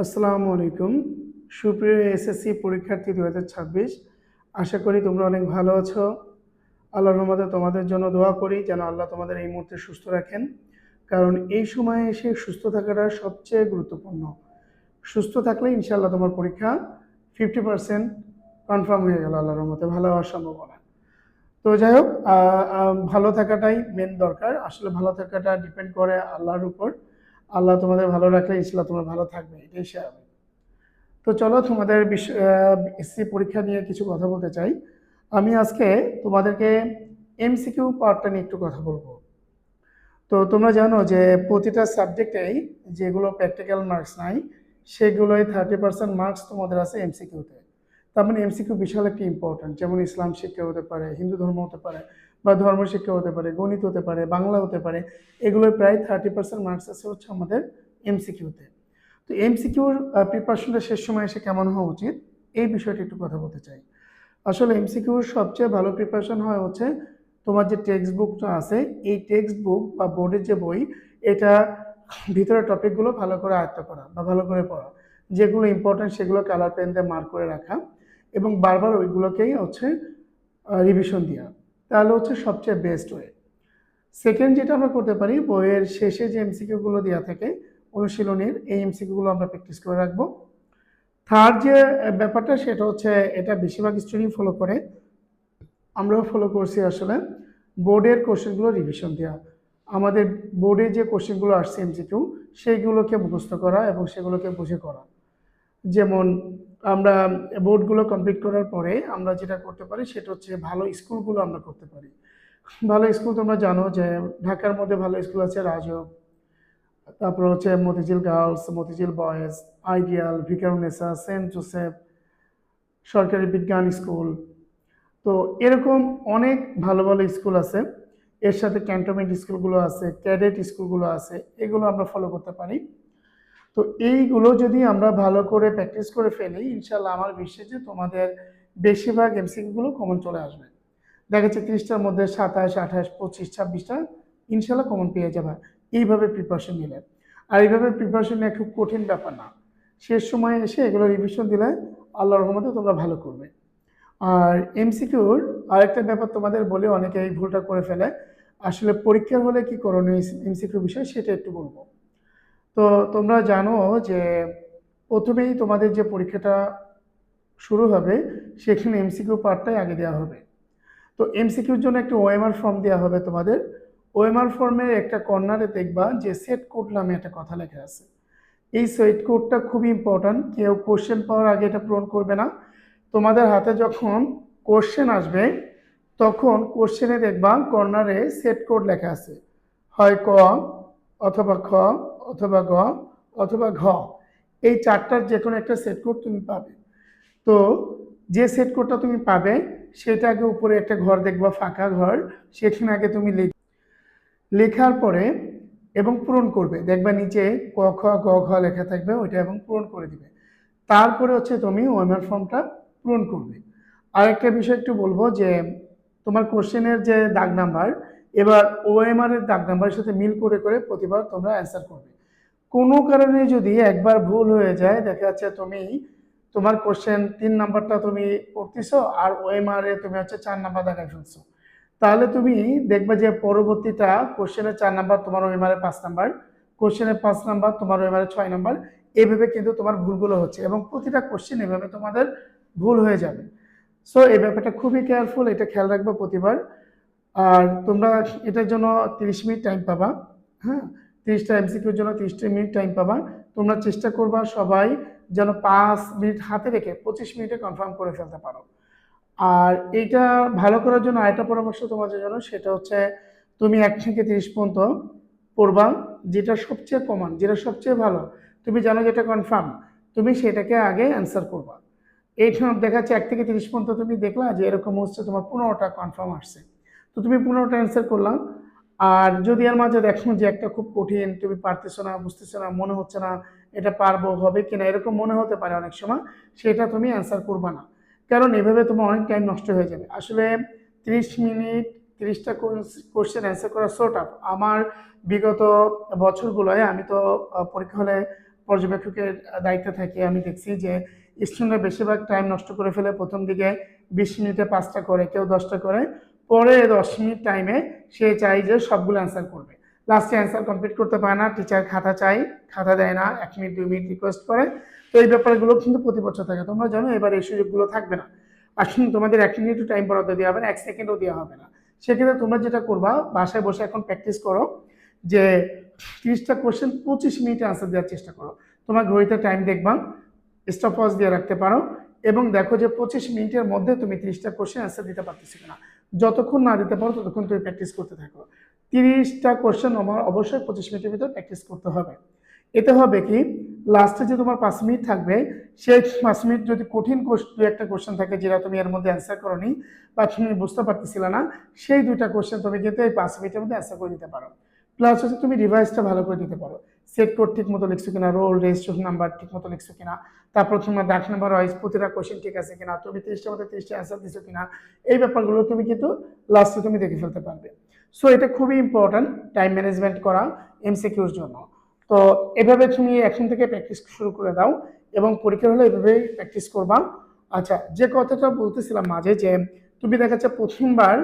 আসসালামু আলাইকুম। সুপ্রিয় এসএসসি পরীক্ষার্থী ২০২৬, আশা করি তোমরা অনেক ভালো আছো। আল্লাহর রহমতে তোমাদের জন্য দোয়া করি যেন আল্লাহ তোমাদের এই মুহূর্তে সুস্থ রাখেন, কারণ এই সময়ে এসে সুস্থ থাকাটা সবচেয়ে গুরুত্বপূর্ণ। সুস্থ থাকলে ইনশাআল্লাহ তোমার পরীক্ষা 50% কনফার্ম হয়ে গেল আল্লাহর রহমতে, ভালো হওয়ার সম্ভাবনা। তো যাই হোক, ভালো থাকাটাই মেন দরকার। আসলে ভালো থাকাটা ডিপেন্ড করে আল্লাহর উপর। আল্লাহ তোমাদের ভালো রাখলে ইনশাআল্লাহ তোমরা ভালো থাকবে, এটাই স্বাভাবিক। তো চলো, তোমাদের এসসি পরীক্ষা নিয়ে কিছু কথা বলতে চাই। আমি আজকে তোমাদেরকে এমসিকিউ পার্টটা নিয়ে একটু কথা বলবো। তো তোমরা জানো যে প্রতিটা সাবজেক্টেই যেগুলো প্র্যাকটিক্যাল মার্কস নাই, সেগুলোই 30% মার্কস তোমাদের আছে এমসিকিউতে। তার মানে এমসিকিউ বিশাল একটি ইম্পর্টেন্ট। যেমন ইসলাম শিক্ষা হতে পারে, হিন্দু ধর্ম হতে পারে, বা ধর্ম শিক্ষা হতে পারে, গণিত হতে পারে, বাংলা হতে পারে। এগুলোর প্রায় 30% মার্কস আছে হচ্ছে আমাদের এমসিকিউতে। তো এমসিকিউর প্রিপারেশনটা শেষ সময় এসে কেমন হওয়া উচিত, এই বিষয়টি একটু কথা বলতে চাই। আসলে এমসিকিউর সবচেয়ে ভালো প্রিপারেশন হয় হচ্ছে তোমার যে টেক্সট বুকটা আছে, এই টেক্সট বুক বা বোর্ডের যে বই, এটা ভিতরে টপিকগুলো ভালো করে আয়ত্ত করা বা ভালো করে পড়া। যেগুলো ইম্পর্টেন্ট সেগুলো কালার পেন দিয়ে মার্ক করে রাখা, এবং বারবার ওইগুলোকেই হচ্ছে রিভিশন দেওয়া। তাহলে হচ্ছে সবচেয়ে বেস্ট ওয়ে। সেকেন্ড যেটা আমরা করতে পারি, বইয়ের শেষে যে এমসিকিউগুলো দেওয়া থাকে অনুশীলনীর, এই এমসিকিউগুলো আমরা প্র্যাকটিস করে রাখবো। থার্ড যে ব্যাপারটা, সেটা হচ্ছে এটা বেশিরভাগ স্টুডেন্ট ফলো করে, আমরাও ফলো করছি আসলে, বোর্ডের কোশ্চেনগুলো রিভিশন দেওয়া। আমাদের বোর্ডে যে কোশ্চেনগুলো আসছে এমসিকিউ, সেইগুলোকে মুখস্থ করা এবং সেগুলোকে বুঝে করা। যেমন আমরা বোর্ডগুলো কমপ্লিট করার পরে আমরা যেটা করতে পারি সেটা হচ্ছে ভালো স্কুলগুলো আমরা করতে পারি। ভালো স্কুল তোমরা জানো যে ঢাকার মধ্যে ভালো স্কুল আছে রাজক, তারপর হচ্ছে Motijheel girls, Motijheel boys, ideal, Viqarunnisa, saint Joseph, সরকারি বিজ্ঞান স্কুল। তো এরকম অনেক ভালো ভালো স্কুল আছে। এর সাথে ক্যান্টনমেন্ট স্কুলগুলো আছে, ক্যাডেট স্কুলগুলো আছে, এগুলো আমরা ফলো করতে পারি। তো এইগুলো যদি আমরা ভালো করে প্র্যাকটিস করে ফেলি, ইনশাল্লাহ আমার বিশ্বাস যে তোমাদের বেশিরভাগ এমসিকিউগুলো কমন চলে আসবে। দেখা যাচ্ছে 30টার মধ্যে 27, 28, 25, 26টা ইনশাল্লাহ কমন পেয়ে যাবে এইভাবে প্রিপারেশন নিলে। আর এইভাবে প্রিপারেশন নেওয়া খুব কঠিন ব্যাপার না। শেষ সময়ে এসে এগুলো রিভিশন দিলে আল্লাহর রহমতে তোমরা ভালো করবে। আর এমসিকিউর আরেকটা ব্যাপার তোমাদের বলে, অনেকে এই ভুলটা করে ফেলে। আসলে পরীক্ষার হলে কি করণীয় এমসিকিউ বিষয়, সেটা একটু বলবো। তো তোমরা জানো যে প্রথমেই তোমাদের যে পরীক্ষাটা শুরু হবে, সেখানে এমসিকিউ পার্টটাই আগে দেওয়া হবে। তো এমসিকিউর জন্য একটা ওএমআর ফর্ম দেওয়া হবে তোমাদের। ওএমআর ফর্মের একটা কর্নারে দেখবা যে সেট কোড নামে একটা কথা লেখা আছে। এই সেট কোডটা খুবই ইম্পর্ট্যান্ট। কেউ কোশ্চেন পাওয়ার আগে এটা পূরণ করবে না। তোমাদের হাতে যখন কোশ্চেন আসবে, তখন কোশ্চেনে দেখবা কর্নারে সেট কোড লেখা আছে, হয় ক, অথবা খ, অথবা গ, অথবা ঘ। এই চারটার যে কোনো একটা সেট কোড তুমি পাবে। তো যে সেট কোডটা তুমি পাবে, সেটা আগে উপরে একটা ঘর দেখবা, ফাঁকা ঘর, সেখানে আগে তুমি লেখার পরে এবং পূরণ করবে। দেখবা নিচে ক খ গ ঘ লেখা থাকবে, ওইটা এবং পূরণ করে দিবে। তারপরে হচ্ছে তুমি ওএমআর ফর্মটা পূরণ করবে। আরেকটা বিষয় একটু বলবো যে তোমার কোশ্চেনের যে দাগ নাম্বার, এবার ওএমআর এর দাগ নাম্বারের সাথে মিল করে করে প্রতিবার তোমরা অ্যান্সার করবে। কোনো কারণে যদি একবার ভুল হয়ে যায়, দেখা যাচ্ছে তুমি তোমার কোশ্চেন 3 নাম্বারটা তুমি পড়তেছো আর ওএমআর এ তুমি হচ্ছে 4 নাম্বার দেখায় ফেলছো, তাহলে তুমি দেখবে যে পরবর্তীটা কোশ্চেনের 4 নাম্বার তোমার ওএমআর এ 5 নাম্বার, কোশ্চেনের 5 নাম্বার তোমার ওএমআর এ 6 নাম্বার। এভাবে কিন্তু তোমার ভুলগুলো হচ্ছে এবং প্রতিটা কোশ্চেন এভাবে তোমাদের ভুল হয়ে যাবে। সো এই ব্যাপারটা খুবই কেয়ারফুল, এটা খেয়াল রাখবে প্রতিবার। আর তোমরা এটার জন্য 30 মিনিট টাইম পাবা। হ্যাঁ, 30টা এমসিকিউর জন্য 30 মিনিট টাইম পাবা। তোমরা চেষ্টা করবা সবাই যেন 5 মিনিট হাতে রেখে 25 মিনিটে কনফার্ম করে ফেলতে পারো। আর এইটা ভালো করার জন্য আরেকটা পরামর্শ তোমাদের জন্য, সেটা হচ্ছে তুমি 1 থেকে 30 পর্যন্ত পড়বা। যেটা সবচেয়ে কমন, যেটা সবচেয়ে ভালো, তুমি জানো যেটা কনফার্ম, তুমি সেটাকে আগে অ্যান্সার করবা। এইখানে দেখা যাচ্ছে 1 থেকে 30 পর্যন্ত তুমি দেখলা যে এরকম হচ্ছে তোমার 15টা কনফার্ম আসছে, তো তুমি 15টা অ্যান্সার করলাম। আর যদি এর মাঝে দেখো যে একটা খুব কঠিন, তুমি পারতেছো না, বুঝতেছো না, মনে হচ্ছে না এটা পারবো, হবে কিনা এরকম মনে হতে পারে অনেক সময়, সেটা তুমি অ্যান্সার করবা না। কারণ এভাবে তোমার অনেক টাইম নষ্ট হয়ে যাবে। আসলে 30 মিনিট 30টা কোশ্চেন অ্যান্সার করা সো টাফ। আমার বিগত বছরগুলোয় আমি তো পরীক্ষা হলে পর্যবেক্ষকের দায়িত্বে থাকি, আমি দেখছি যে স্টুডেন্টরা বেশিরভাগ টাইম নষ্ট করে ফেলে। প্রথম দিকে 20 মিনিটে 5টা করে, কেউ 10টা করে, পরে 10 মিনিট টাইমে সে চাই যে সবগুলো অ্যান্সার করবে, লাস্টে অ্যান্সার কমপ্লিট করতে পারে না, টিচার খাতা চাই, খাতা দেয় না, 1 মিনিট 2 মিনিট রিকোয়েস্ট করে। তো এই ব্যাপারগুলো কিন্তু প্রতি বছর থাকে, তোমরা জানো। এবার এই সুযোগগুলো থাকবে না। আসলে তোমাদের 1 মিনিটও টাইম বরাদ্দ দেওয়া হবে না, 1 সেকেন্ডও দেওয়া হবে না। সেক্ষেত্রে তোমরা যেটা করবা, বাসায় বসে এখন প্র্যাকটিস করো যে 30টা কোশ্চেন 25 মিনিটে আনসার দেওয়ার চেষ্টা করো। তোমার ঘড়িতে টাইম দেখবা, স্টপ ওয়াচ দিয়ে রাখতে পারো এবং দেখো যে 25 মিনিটের মধ্যে তুমি 30টা কোশ্চেন অ্যান্সার দিতে পারতেছো কিনা। যতক্ষণ না দিতে পারো ততক্ষণ তুমি প্র্যাকটিস করতে থাকো। 30টা কোশ্চেন আমার অবশ্যই 25 মিনিটের ভিতরে প্র্যাকটিস করতে হবে। এতে হবে কি, লাস্টে যে তোমার 5 মিনিট থাকবে, সেই 5 মিনিট যদি কঠিন দু একটা কোশ্চেন থাকে যেটা তুমি এর মধ্যে অ্যান্সার করোনি বা তুমি বুঝতে পারতেছিল না, সেই 2টা কোশ্চেন তুমি কিন্তু এই 5 মিনিটের মধ্যে অ্যান্সার করে দিতে পারো। প্লাস হচ্ছে তুমি রিভাইসটা ভালো করে দিতে পারো, সেট কোড ঠিক মতো লিখছো কিনা, রোল রেজিস্ট্রেশন নাম্বার ঠিক মতো লিখছো কিনা, তারপর তোমার দাগ নাম্বার ওয়াইজ প্রতিটা কোশ্চেন ঠিক আছে কিনা, তুমি 30টার মধ্যে 30টা অ্যান্সার দিছো কিনা, এই ব্যাপারগুলো তুমি কিন্তু লাস্টে তুমি দেখে ফেলতে পারবে। সো এটা খুবই ইম্পর্ট্যান্ট টাইম ম্যানেজমেন্ট করা এমসিকিউর জন্য। তো এভাবে তুমি এখন থেকে প্র্যাকটিস শুরু করে দাও এবং পরীক্ষা হলে এভাবেই প্র্যাকটিস করবা। আচ্ছা, যে কথাটা বলতেছিলাম মাঝে, যে তুমি দেখা যাচ্ছে প্রথমবার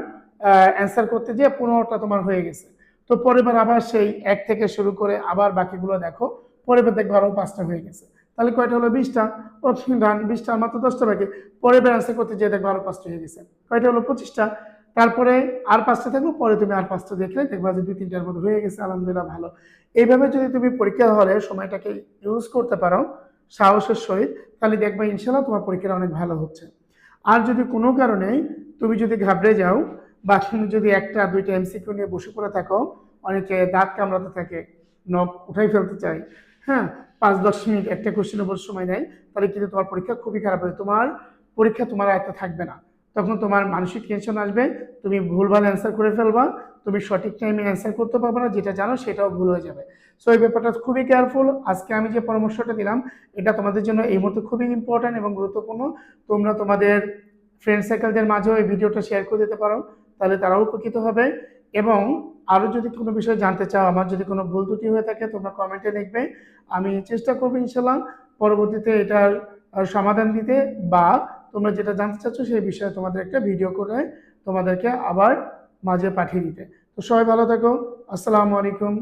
অ্যান্সার করতে গিয়ে 15টা তোমার হয়ে গেছে, তো পরের বার আবার সেই 1 থেকে শুরু করে আবার বাকিগুলো দেখো, পরের বার দেখবো আরও 5টা হয়ে গেছে, তাহলে কয়টা হলো 20টা। ও ডান, 20টা, মাত্র 10টা বাকি। পরের বার অ্যান্সার করতে গিয়ে দেখবো আরও 5টা হয়ে গেছে, কয়টা হলো 25টা। তারপরে আর 5টা থাকলো, পরে তুমি আর 5টা দেখলে দেখবা যে 2-3টার মধ্যে হয়ে গেছে, আলহামদুলিল্লাহ, ভালো। এইভাবে যদি তুমি পরীক্ষা হলে সময়টাকে ইউজ করতে পারো সাহসের সহিত, তাহলে দেখবা ইনশাল্লাহ তোমার পরীক্ষাটা অনেক ভালো হচ্ছে। আর যদি কোনো কারণে তুমি যদি ঘাবড়ে যাও বা তুমি যদি 1টা 2টা এমসিকিউ নিয়ে বসে পড়ে থাকো, অনেকে দাঁত কামড়াতে থাকে, নখ উঠাই ফেলতে চাই, হ্যাঁ, 5-10 মিনিট একটা কোশ্চেনের উপর সময় নেয়, তাহলে কিন্তু তোমার পরীক্ষা খুবই খারাপ হবে। তোমার পরীক্ষা তোমার আয়ত্তে থাকবে না, তখন তোমার মানসিক টেনশন আসবে, তুমি ভুলভাল অ্যান্সার করে ফেলবা, তুমি সঠিক টাইমে অ্যান্সার করতে পারবে না, যেটা জানো সেটাও ভুল হয়ে যাবে। সো এই ব্যাপারটা খুবই কেয়ারফুল। আজকে আমি যে পরামর্শটা দিলাম, এটা তোমাদের জন্য এই মুহূর্তে খুবই ইম্পর্ট্যান্ট এবং গুরুত্বপূর্ণ। তোমরা তোমাদের ফ্রেন্ড সার্কেলদের মাঝেও এই ভিডিওটা শেয়ার করে দিতে পারো, তাহলে তারাও উপকৃত হবে। এবং আরও যদি কোনো বিষয় জানতে চাও, আমার যদি কোনো ভুল ত্রুটি হয়ে থাকে, তোমরা কমেন্টে লিখবে, আমি চেষ্টা করবো ইনশাল্লাহ পরবর্তীতে এটার সমাধান দিতে, বা তোমরা যেটা জানতে চাচ্ছ সেই বিষয়ে তোমাদের একটা ভিডিও করে তোমাদেরকে আবার মাঝে পাঠিয়ে দিতে। তো সবাই ভালো থাকো, আসসালামু আলাইকুম।